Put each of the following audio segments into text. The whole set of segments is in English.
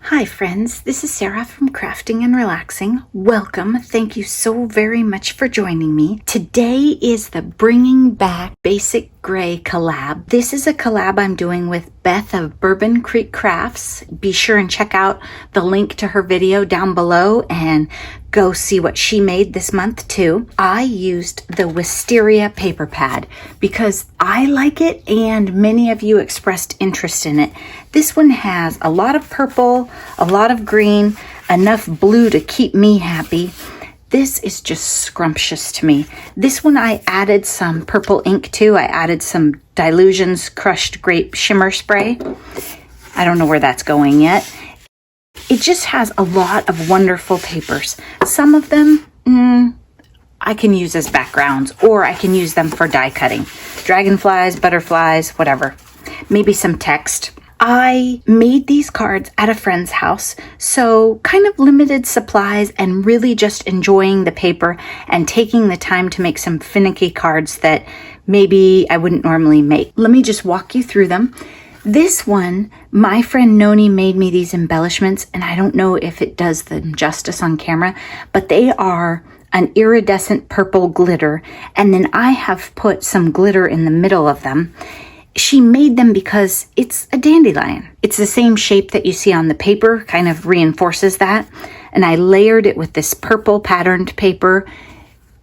Hi friends, this is Sarah from Crafting and Relaxing. Welcome. Thank you so very much for joining me. Today is the Bringing Back Basic Gray collab. This is a collab I'm doing with Beth of Bourbon Creek Crafts. Be sure and check out the link to her video down below and go see what she made this month too. I used the Wisteria paper pad because I like it and many of you expressed interest in it. This one has a lot of purple, a lot of green, enough blue to keep me happy. This is just scrumptious to me. This one I added some purple ink to. I added some Dilutions crushed grape shimmer spray. I don't know where that's going yet. It just has a lot of wonderful papers. Some of them I can use as backgrounds, or I can use them for die cutting. Dragonflies, butterflies, whatever. Maybe some text. I made these cards at a friend's house, so kind of limited supplies and really just enjoying the paper and taking the time to make some finicky cards that maybe I wouldn't normally make. Let me just walk you through them. This one, my friend Noni made me these embellishments, and I don't know if it does them justice on camera, but they are an iridescent purple glitter, and then I have put some glitter in the middle of them. She made them because it's a dandelion. It's the same shape that you see on the paper, kind of reinforces that. And I layered it with this purple patterned paper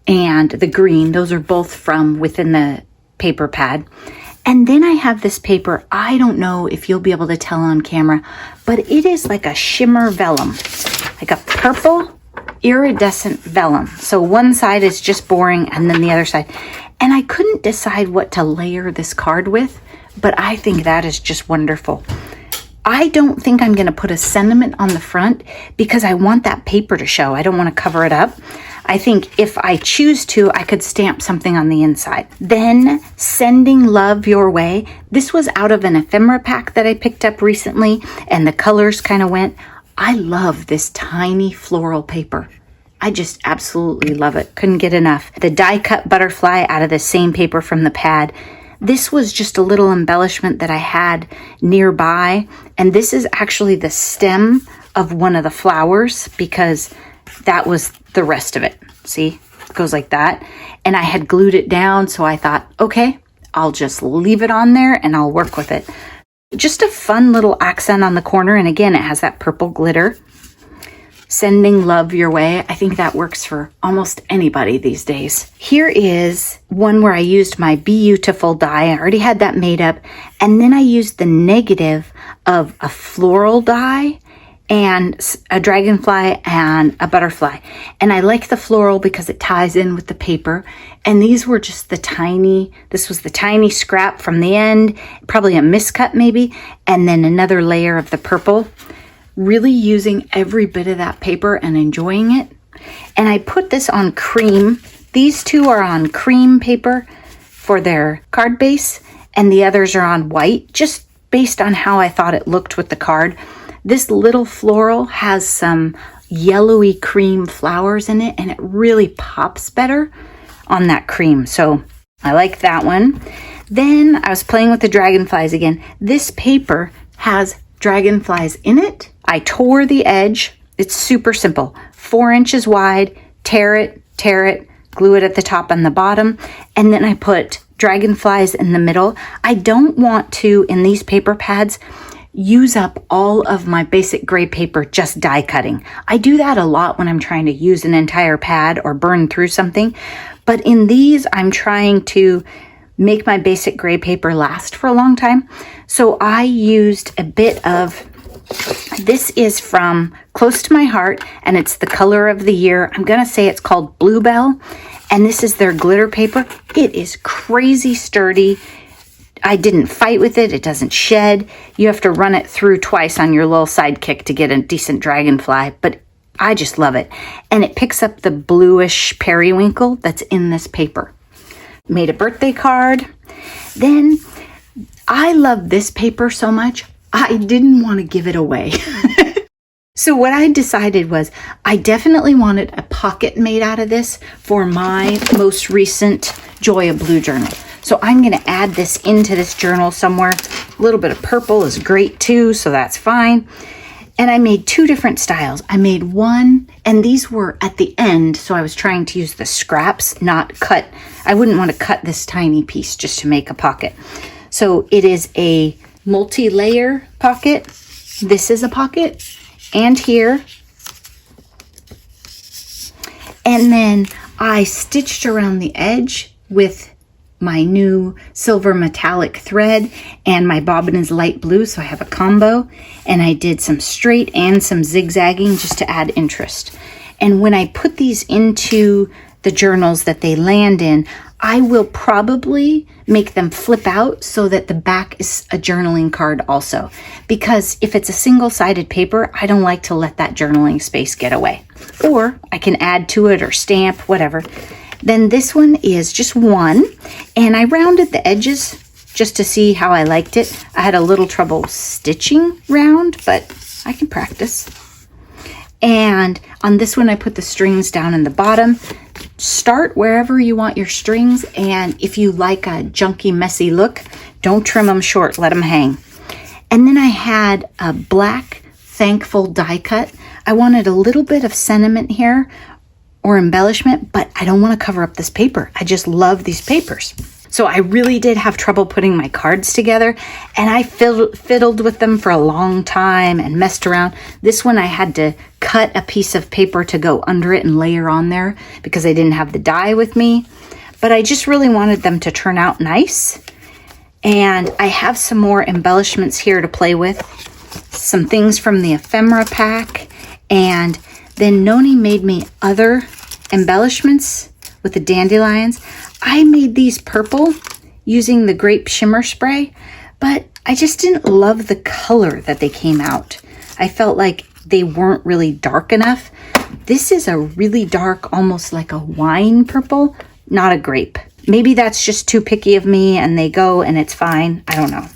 and the green. Those are both from within the paper pad. And then I have this paper. I don't know if you'll be able to tell on camera, but it is like a shimmer vellum, like a purple iridescent vellum. So one side is just boring and then the other side. And I couldn't decide what to layer this card with, but I think that is just wonderful. I don't think I'm going to put a sentiment on the front because I want that paper to show. I don't want to cover it up. I think if I choose to, I could stamp something on the inside. Then Sending Love Your Way. This was out of an ephemera pack that I picked up recently, and the colors kind of went. I love this tiny floral paper. I just absolutely love it. Couldn't get enough. The die cut butterfly out of the same paper from the pad. This was just a little embellishment that I had nearby. And this is actually the stem of one of the flowers because that was the rest of it. See, it goes like that. And I had glued it down. So I thought, okay, I'll just leave it on there and I'll work with it. Just a fun little accent on the corner. And again, it has that purple glitter. Sending Love Your Way. I think that works for almost anybody these days. Here is one where I used my Beautiful die. I already had that made up. And then I used the negative of a floral die and a dragonfly and a butterfly. And I like the floral because it ties in with the paper. And these were just this was the tiny scrap from the end, probably a miscut maybe, and then another layer of the purple. Really using every bit of that paper and enjoying it. And I put this on cream. These two are on cream paper for their card base, and the others are on white, just based on how I thought it looked with the card. This little floral has some yellowy cream flowers in it, and it really pops better on that cream. So I like that one. Then I was playing with the dragonflies again. This paper has dragonflies in it. I tore the edge. It's super simple. 4 inches wide, tear it, glue it at the top and the bottom. And then I put dragonflies in the middle. I don't want to, in these paper pads, use up all of my basic gray paper just die cutting. I do that a lot when I'm trying to use an entire pad or burn through something. But in these, I'm trying to make my basic gray paper last for a long time. So I used a bit of, this is from Close to My Heart, and it's the color of the year. I'm going to say it's called Bluebell, and this is their glitter paper. It is crazy sturdy. I didn't fight with it. It doesn't shed. You have to run it through twice on your little sidekick to get a decent dragonfly, but I just love it. And it picks up the bluish periwinkle that's in this paper. Made a birthday card. Then I love this paper so much, I didn't want to give it away. So what I decided was I definitely wanted a pocket made out of this for my most recent Joy of Blue journal. So I'm going to add this into this journal somewhere. A little bit of purple is great too, so that's fine. And I made 2 different styles. I made one, and these were at the end, so I was trying to use the scraps, not cut. I wouldn't want to cut this tiny piece just to make a pocket. So it is a multi-layer pocket. This is a pocket, and here. And then I stitched around the edge with my new silver metallic thread, and my bobbin is light blue, so I have a combo. And I did some straight and some zigzagging just to add interest. And when I put these into the journals that they land in, I will probably make them flip out so that the back is a journaling card also. Because if it's a single-sided paper, I don't like to let that journaling space get away. Or I can add to it or stamp, whatever. Then this one is just one, and I rounded the edges just to see how I liked it. I had a little trouble stitching round, but I can practice. And on this one, I put the strings down in the bottom. Start wherever you want your strings, and if you like a junky, messy look, don't trim them short, let them hang. And then I had a black Thankful die cut. I wanted a little bit of sentiment here or embellishment, but I don't want to cover up this paper. I just love these papers. So I really did have trouble putting my cards together, and I fiddled with them for a long time and messed around. This one I had to cut a piece of paper to go under it and layer on there because I didn't have the die with me. But I just really wanted them to turn out nice. And I have some more embellishments here to play with. Some things from the ephemera pack. And then Noni made me other embellishments with the dandelions. I made these purple using the grape shimmer spray, but I just didn't love the color that they came out. I felt like they weren't really dark enough. This is a really dark, almost like a wine purple, not a grape. Maybe that's just too picky of me and they go and it's fine. I don't know.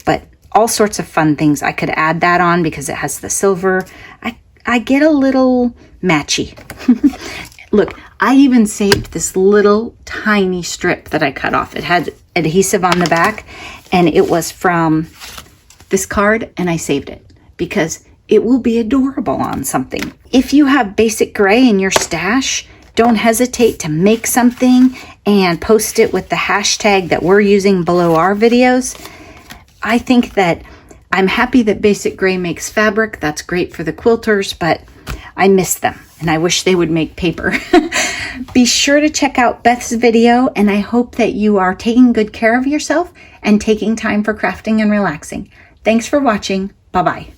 But all sorts of fun things. I could add that on because it has the silver. I get a little matchy. Look, I even saved this little tiny strip that I cut off. It had adhesive on the back, and it was from this card, and I saved it because it will be adorable on something. If you have basic gray in your stash, don't hesitate to make something and post it with the hashtag that we're using below our videos. I think that I'm happy that basic gray makes fabric. That's great for the quilters, but I miss them and I wish they would make paper. Be sure to check out Beth's video, and I hope that you are taking good care of yourself and taking time for crafting and relaxing. Thanks for watching. Bye-bye.